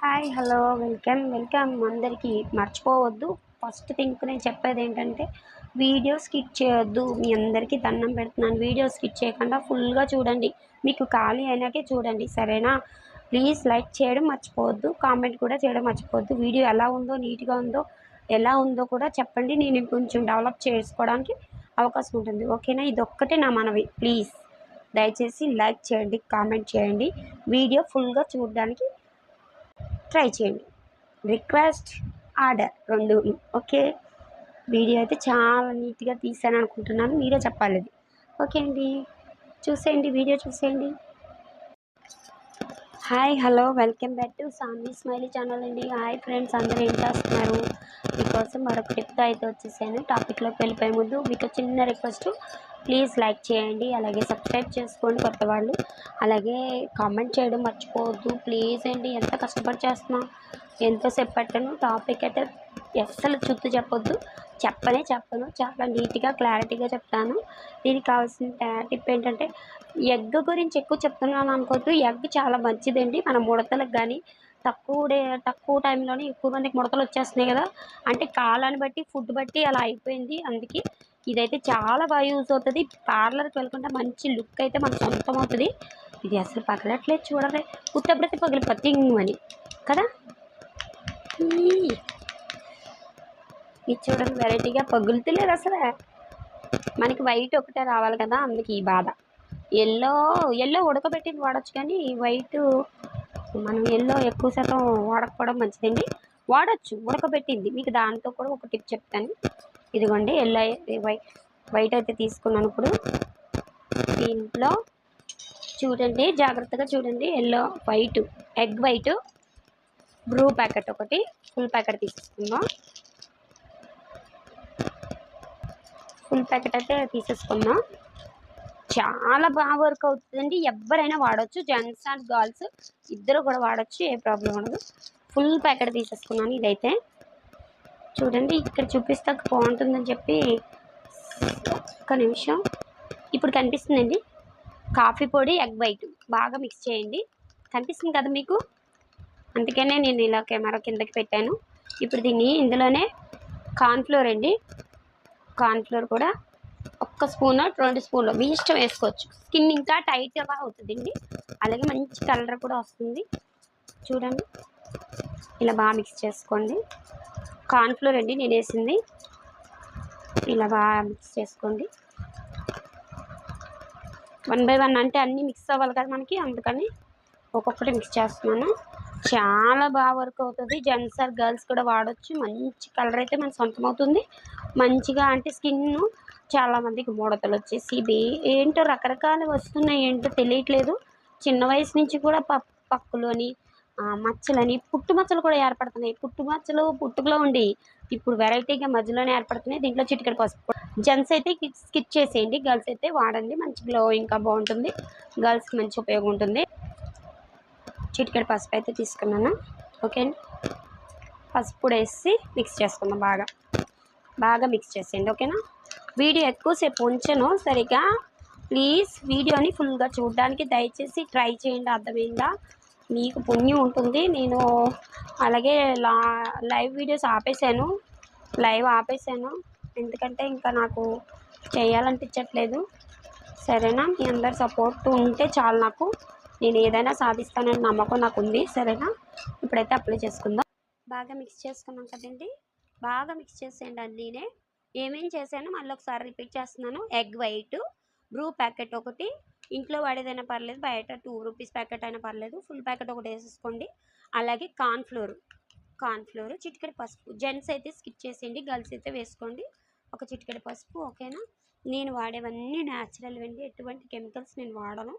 Hi hello welcome అందరికీ. మర్చిపోవద్దు, first thing నేను చెప్పేది ఏంటంటే వీడియో స్కిప్ చేయొద్దు. మీ అందరికీ దండం పెడుతున్నాను, వీడియో స్కిప్ చేయకుండా ఫుల్గా చూడండి. మీకు ఖాళీ అయినాకే చూడండి, సరేనా? ప్లీజ్ లైక్ చేయడం మర్చిపోవద్దు, కామెంట్ కూడా చేయడం మర్చిపోవద్దు. వీడియో ఎలా ఉందో, నీట్గా ఉందో, ఎలా ఉందో కూడా చెప్పండి. నేను కొంచెం డెవలప్ చేసుకోవడానికి అవకాశం ఉంటుంది, ఓకేనా? ఇదొక్కటే నా మనవి. ప్లీజ్ దయచేసి లైక్ చేయండి, కామెంట్ చేయండి, వీడియో ఫుల్గా చూడడానికి ట్రై చేయండి. రిక్వెస్ట్, ఆర్డర్ రెండు, ఓకే? వీడియో అయితే చాలా నీట్గా తీసాను అనుకుంటున్నాను, మీరే చెప్పాలి అది. ఓకే అండి, చూసేయండి, వీడియో చూసేయండి. Hi hello welcome back to Saanvi smiley channel అండి. హాయ్ ఫ్రెండ్స్, అందరూ ఏం చేస్తున్నారు? మీకోసం మరొక టిప్తో అయితే వచ్చేసాను. టాపిక్లోకి వెళ్ళిపోయే ముందు మీకు చిన్న రిక్వెస్ట్, ప్లీజ్ లైక్ చేయండి, అలాగే సబ్స్క్రైబ్ చేసుకోండి కొత్త వాళ్ళు, అలాగే కామెంట్ చేయడం మర్చిపోవద్దు ప్లీజ్ అండి. ఎంత కష్టపడి చేస్తున్నాం, ఎంతోసేపు పెట్టను. టాపిక్ అయితే అస్సలు చుట్టూ చెప్పొద్దు, చెప్పను, చాలా నీట్గా క్లారిటీగా చెప్తాను. దీనికి కావాల్సిన టిప్ ఏంటంటే, ఎగ్ గురించి ఎక్కువ చెప్తున్నాను అనుకోవద్దు. ఎగ్ చాలా మంచిదండి మన ముడతలకు కానీ, తక్కువ టైంలోనే ఎక్కువ మందికి ముడతలు వచ్చేస్తున్నాయి కదా, అంటే కాలాన్ని బట్టి ఫుడ్ బట్టి అలా అయిపోయింది. అందుకే ఇదైతే చాలా బాగా యూజ్ అవుతుంది. పార్లర్కి వెళ్ళకుండా మంచి లుక్ అయితే మనకు సొంతం అవుతుంది. ఇది అసలు పగలట్లేదు, చూడలే ఉత్తప్పుడైతే పగిలిపోతే అని కదా. ఇది చూడండి, వెరైటీగా పగులుతలేదు అసలు. మనకి వైట్ ఒకటే రావాలి కదా, అందుకే ఈ బాధ. ఎల్లో ఉడకబెట్టింది వాడచ్చు, కానీ వైట్ మనం ఎల్లో ఎక్కువ శాతం వాడకపోవడం మంచిదండి. వాడచ్చు ఉడకబెట్టింది, మీకు దాంతో కూడా ఒక టిప్ చెప్తాను. ఇదిగోండి ఎల్లో వైట్ అయితే తీసుకున్నాను. ఇప్పుడు దీంట్లో చూడండి, జాగ్రత్తగా చూడండి. ఎగ్ వైట్ బ్రూ ప్యాకెట్ ఒకటి, ఫుల్ ప్యాకెట్ తీసుకుందాం. ఫుల్ ప్యాకెట్ అయితే తీసేసుకుందాం. చాలా బాగా వర్క్ అవుతుందండి, ఎవరైనా వాడచ్చు, జెంట్స్ అండ్ గర్ల్స్ ఇద్దరు కూడా వాడచ్చు, ఏ ప్రాబ్లం ఉండదు. ఫుల్ ప్యాకెట్ తీసేసుకున్నాను. ఇదైతే చూడండి, ఇక్కడ చూపిస్తే బాగుంటుందని చెప్పి ఒక్క నిమిషం. ఇప్పుడు కనిపిస్తుందండి, కాఫీ పొడి ఎగ్ వైట్ బాగా మిక్స్ చేయండి. కనిపిస్తుంది కదా మీకు, అందుకనే నేను ఇలా కెమెరా కిందకి పెట్టాను. ఇప్పుడు దీన్ని ఇందులోనే కార్న్ఫ్లోర్ అండి, కార్న్ఫ్లోర్ కూడా ఒక్క స్పూన్ 2 స్పూన్లు మీ ఇష్టం వేసుకోవచ్చు. స్కిన్ ఇంకా టైట్గా అవుతుందండి, అలాగే మంచి కలర్ కూడా వస్తుంది. చూడండి, ఇలా బాగా మిక్స్ చేసుకోండి. కార్న్ఫ్లోర్ అండి నేను వేసింది, ఇలా బాగా మిక్స్ చేసుకోండి. 1 బై 1 అంటే అన్నీ మిక్స్ అవ్వాలి కదా మనకి, అందుకని ఒక్కొక్కటి మిక్స్ చేస్తున్నాను. చాలా బాగా వర్క్ అవుతుంది, జెంట్స్ ఆర్ గర్ల్స్ కూడా వాడచ్చు. మంచి కలర్ అయితే మన సొంతం అవుతుంది. మంచిగా అంటే స్కిన్, చాలామందికి ముడతలు వచ్చేసి ఇది ఏంటో రకరకాలు వస్తున్నాయి, ఏంటో తెలియట్లేదు. చిన్న వయసు నుంచి కూడా పక్కులని, మచ్చలని, పుట్టుమచ్చలు కూడా ఏర్పడుతున్నాయి. పుట్టుకలో ఉండి ఇప్పుడు వెరైటీగా మధ్యలోనే ఏర్పడుతున్నాయి. దీంట్లో చిటికెడు పసుపు. జెంట్స్ అయితే స్కిప్ చేసేయండి, గర్ల్స్ అయితే వాడండి, మంచి గ్లో ఇంకా బాగుంటుంది, గర్ల్స్కి మంచి ఉపయోగం ఉంటుంది. చిటికెడు పసుపు అయితే తీసుకున్నాను, ఓకే అండి. పసుపు వేసి మిక్స్ చేసుకుందాం, బాగా మిక్స్ చేసేయండి, ఓకేనా? వీడియో ఎక్కువసేపు ఉంచను సరిగా, ప్లీజ్ వీడియోని ఫుల్గా చూడడానికి దయచేసి ట్రై చేయండి, అర్థమైందా? మీకు పుణ్యం ఉంటుంది. నేను అలాగే లైవ్ వీడియోస్ ఆపేసాను, ఎందుకంటే ఇంకా నాకు చేయాలనిపించట్లేదు, సరేనా? మీ అందరు సపోర్ట్ ఉంటే చాలు నాకు, నేను ఏదైనా సాధిస్తానని నమ్మకం నాకు ఉంది, సరేనా? ఇప్పుడైతే అప్లై చేసుకుందాం. బాగా మిక్స్ చేసుకున్నాం కదండి, బాగా మిక్స్ చేసేయండి అన్నీనే. ఏమేం చేశానో మళ్ళీ ఒకసారి రిపీట్ చేస్తున్నాను. ఎగ్ వైట్ బ్రూ ప్యాకెట్ ఒకటి, ఇంట్లో వాడేదైనా పర్లేదు, బయట 2 రూపీస్ ప్యాకెట్ అయినా పర్లేదు, ఫుల్ ప్యాకెట్ ఒకటి వేసేసుకోండి. అలాగే కార్న్ఫ్లోర్, చిటికెడు పసుపు. జెంట్స్ అయితే స్కిప్ చేసేయండి, గర్ల్స్ అయితే వేసుకోండి. ఒక చిటికెడు పసుపు, ఓకేనా? నేను వాడేవన్నీ న్యాచురల్ అండి, ఎటువంటి కెమికల్స్ నేను వాడను.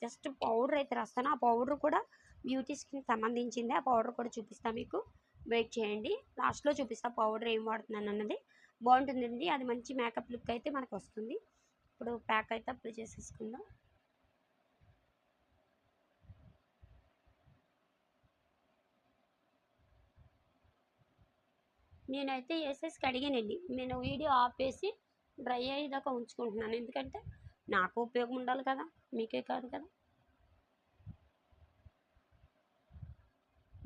జస్ట్ పౌడర్ అయితే రాస్తాను, ఆ పౌడర్ కూడా బ్యూటీ స్కిన్కి సంబంధించింది. ఆ పౌడర్ కూడా చూపిస్తాను మీకు, వెయిట్ చేయండి, లాస్ట్లో చూపిస్తా పౌడర్ ఏం వాడుతున్నాను అన్నది. బాగుంటుందండి, అది మంచి మేకప్ లుక్ అయితే మనకు వస్తుంది. ఇప్పుడు ప్యాక్ అయితే అప్లై చేసేసుకుందాం. నేనైతే వేసేసి కడిగానండి, నేను వీడియో ఆపేసి డ్రై అయ్యేదాకా ఉంచుకుంటున్నాను, ఎందుకంటే నాకు ఉపయోగం ఉండాలి కదా, మీకే కాదు కదా.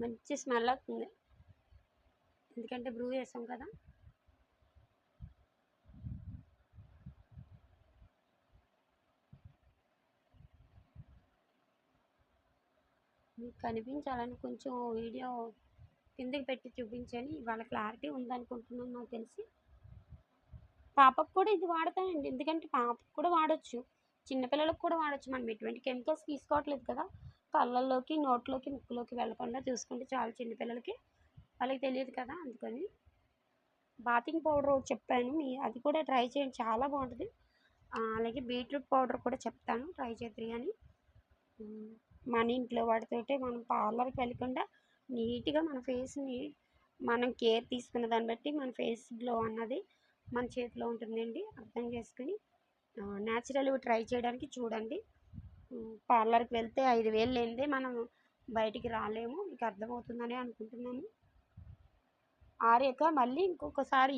మంచి స్మెల్ వస్తుంది, ఎందుకంటే బ్రూ చేసాం కదా. మీకు కనిపించాలని కొంచెం వీడియో కిందకి పెట్టి చూపించని, వాళ్ళ క్లారిటీ ఉందనుకుంటున్నాను నాకు తెలిసి. పాపకు కూడా ఇది వాడతానండి, ఎందుకంటే పాపకు కూడా వాడచ్చు, చిన్నపిల్లలకు కూడా వాడచ్చు. మనం ఎటువంటి కెమికల్స్ తీసుకోవట్లేదు కదా, కళ్ళల్లోకి నోట్లోకి ముక్కులోకి వెళ్ళకుండా చూసుకుంటే చాలు. చిన్నపిల్లలకి వాళ్ళకి తెలియదు కదా, అందుకని బాతింగ్ పౌడర్ ఒకటి చెప్పాను, అది కూడా ట్రై చేయండి, చాలా బాగుంటుంది. అలాగే బీట్రూట్ పౌడర్ కూడా చెప్తాను, ట్రై చేద్దరు అని. మన ఇంట్లో వాటితోటే మనం పార్లర్కి వెళ్ళకుండా నీట్గా మన ఫేస్ని మనం కేర్ తీసుకున్న దాన్ని బట్టి మన ఫేస్ గ్లో అన్నది మన చేతిలో ఉంటుందండి. అర్థం చేసుకుని న్యాచురల్ ట్రై చేయడానికి చూడండి. పార్లర్కి వెళ్తే 5,000 లేనిదే మనం బయటికి రాలేము, మీకు అర్థమవుతుందని అనుకుంటున్నాను. ఆరాక మళ్ళీ ఇంకొకసారి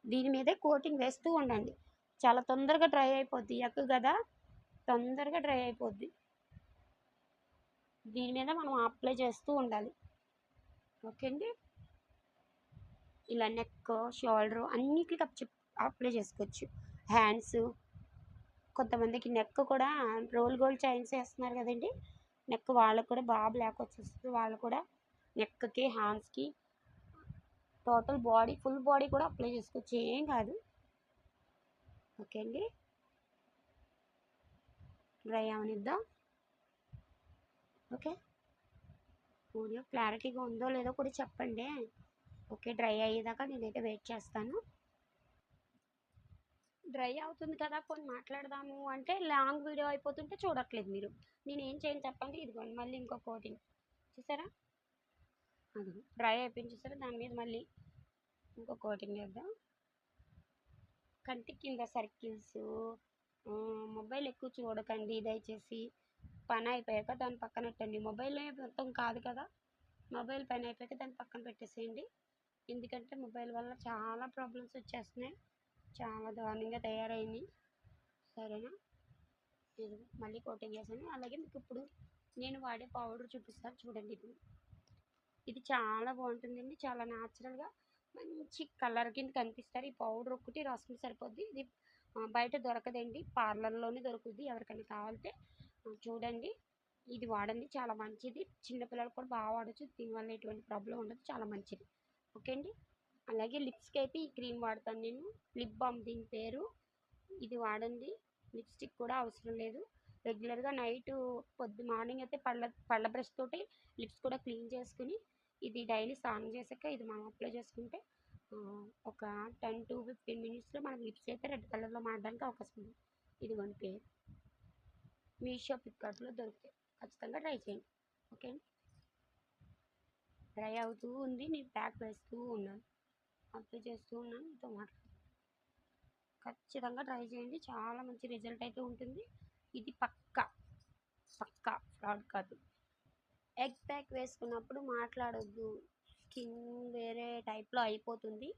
దీని మీదే కోటింగ్ వేస్తూ ఉండండి, చాలా తొందరగా డ్రై అయిపోద్ది. ఎక్కు కదా, తొందరగా డ్రై అయిపోద్ది. దీని మీద మనం అప్లై చేస్తూ ఉండాలి, ఓకే అండి. ఇలా నెక్, షోల్డర్ అన్నిటికి అప్లై చేసుకోవచ్చు. హ్యాండ్స్, కొంతమందికి నెక్ కూడా రోల్ గోల్డ్ చైన్స్ వేస్తున్నారు కదండి, నెక్ వాళ్ళకు కూడా బాగా బ్లాక్ వచ్చేస్తుంది. వాళ్ళు కూడా నెక్కి, హ్యాండ్స్కి, టోటల్ బాడీ, ఫుల్ బాడీ కూడా అప్లై చేసుకోవచ్చు, ఏం కాదు, ఓకే అండి. Dry అవనిద్దాం, okay. వీడియో క్లారిటీగా ఉందో లేదో కూడా చెప్పండి, ఓకే. డ్రై అయ్యేదాకా నేనైతే వెయిట్ చేస్తాను. డ్రై అవుతుంది కదా, కొన్ని మాట్లాడదాము అంటే లాంగ్ వీడియో అయిపోతుంటే చూడట్లేదు మీరు. నేను ఏం చేయను చెప్పండి, ఇదిగోండి మళ్ళీ ఇంకో కోటింగ్ చూసారా, అది డ్రై అయిపోయింది చూసారా, దాని మీద మళ్ళీ ఇంకో కోటింగ్ వేద్దాం. కంటి కింద సర్కిల్స్, మొబైల్ ఎక్కువ చూడకండి దయచేసి. పని అయిపోయాక దాన్ని పక్కన పెట్టండి, మొబైల్ మొత్తం కాదు కదా, మొబైల్ పని అయిపోయాక దాన్ని పక్కన పెట్టేసేయండి. ఎందుకంటే మొబైల్ వల్ల చాలా ప్రాబ్లమ్స్ వచ్చేస్తున్నాయి, చాలా దారుణంగా తయారైంది, సరేనా. ఇది మళ్ళీ కోటింగ్ వేసాను. అలాగే మీకు ఇప్పుడు నేను వాడే పౌడర్ చూపిస్తాను చూడండి. ఇది చాలా బాగుంటుందండి, చాలా న్యాచురల్గా మంచి కలర్ కింద కనిపిస్తారు. ఈ పౌడర్ ఒకటి రాసుకుంటే సరిపోద్ది, ఇది బయట దొరకదండి, పార్లర్లోనే దొరుకుద్ది. ఎవరికైనా కావాలంటే చూడండి, ఇది వాడండి, చాలా మంచిది. చిన్నపిల్లలు కూడా బాగా వాడచ్చు, దీనివల్ల ఎటువంటి ప్రాబ్లం ఉండదు, చాలా మంచిది, ఓకే అండి. అలాగే లిప్స్కి అయితే ఈ క్రీమ్ వాడతాను నేను, లిప్ బామ్ దీని పేరు. ఇది వాడండి, లిప్స్టిక్ కూడా అవసరం లేదు. రెగ్యులర్గా నైట్ మార్నింగ్ అయితే పళ్ళ బ్రష్ తోటి లిప్స్ కూడా క్లీన్ చేసుకుని ఇది డైలీ స్నానం చేశాక ఇది మనం అప్లై చేసుకుంటే ఒక 10 to 15 మినిట్స్లో మనకి లిప్స్ అయితే రెడ్ కలర్లో మారడానికి అవకాశం ఉంది. ఇదిగోండి పేరు, మీషో, ఫ్లిప్కార్ట్లో దొరుకుతాయి, ఖచ్చితంగా ట్రై చేయండి, ఓకే అండి. డ్రై అవుతూ ఉంది, నేను ప్యాక్ వేస్తూ ఉన్నాను, అప్లై చేస్తూ ఉన్నాను, మీతో మాట్లాడుతున్నాను. ఖచ్చితంగా ట్రై చేయండి, చాలా మంచి రిజల్ట్ అయితే ఉంటుంది. ఇది పక్కా ఫ్రాడ్ కాదు. ఎగ్ ప్యాక్ వేసుకున్నప్పుడు మాట్లాడొద్దు, స్కిన్ వేరే టైప్లో అయిపోతుంది.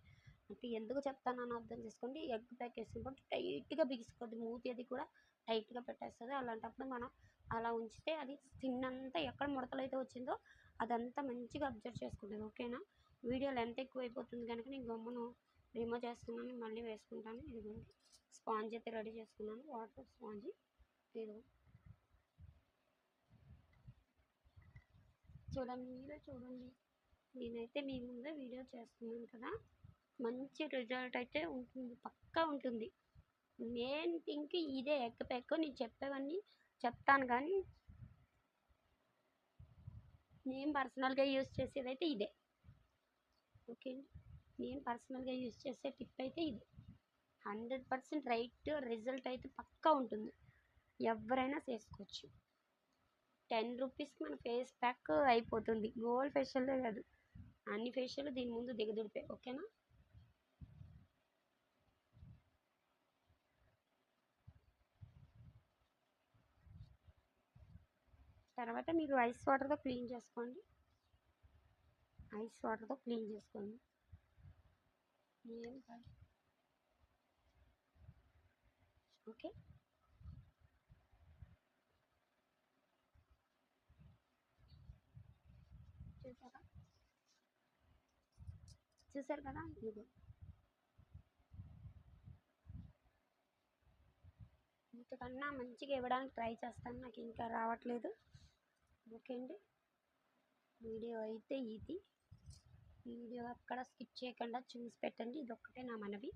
అంటే ఎందుకు చెప్తానని అర్థం చేసుకోండి. ఎగ్ ప్యాక్ వేసుకున్నప్పుడు టైట్గా బిగిసిపోద్ది, మూతి అది కూడా టైట్గా పెట్టేస్తుంది. అలాంటప్పుడు మనం అలా ఉంచితే అది స్కిన్ అంతా ఎక్కడ ముడతలు అయితే వచ్చిందో అదంతా మంచిగా అబ్జర్వ్ చేసుకుంటుంది, ఓకేనా. వీడియో లెంత్ ఎక్కువ అయిపోతుంది కనుక నేను గమ్మును రిమూవ్ చేస్తున్నాను, మళ్ళీ వేసుకుంటాను. ఇదిగోండి స్పాంజ్ అయితే రెడీ చేసుకున్నాను, వాటర్ స్పాంజ్. ఇదిగో చూడండి, మీరే చూడండి, నేనైతే మీ ముందే వీడియో చేస్తున్నాను కదా, మంచి రిజల్ట్ అయితే ఉంటుంది, పక్కా ఉంటుంది. మెయిన్ థింగ్ ఇదే, ఎగ్ ప్యాక్. నేను చెప్పేవన్నీ చెప్తాను కానీ నేను పర్సనల్గా యూజ్ చేసేది అయితే ఇదే, ఓకే. నేను పర్సనల్గా యూజ్ చేసే టిప్ అయితే ఇది 100% రైట్ రిజల్ట్ అయితే పక్కా ఉంటుంది, ఎవరైనా చేసుకోవచ్చు. 10 రూపీస్కి మన ఫేస్ ప్యాక్ అయిపోతుంది, గోల్డ్ ఫేషియల్ కాదు, అన్ని ఫేషియల్ దీని ముందు దిగదుడిపే, ఓకేనా. తర్వాత మీరు ఐస్ వాటర్తో క్లీన్ చేసుకోండి, ఐస్ వాటర్తో క్లీన్ చేసుకోండి, ఏం కాదు, ఓకే. చూసారా చూసారు కదా ఇదిగో ఇంతకన్నా మంచిగా ఇవ్వడానికి ట్రై చేస్తాను, నాకు ఇంకా రావట్లేదు. ఓకే అండి, వీడియో అయితే ఇది. వీడియో అక్కడ స్కిప్ చేయకుండా చూసి పెట్టండి, ఇదొక్కటే నా మనవి.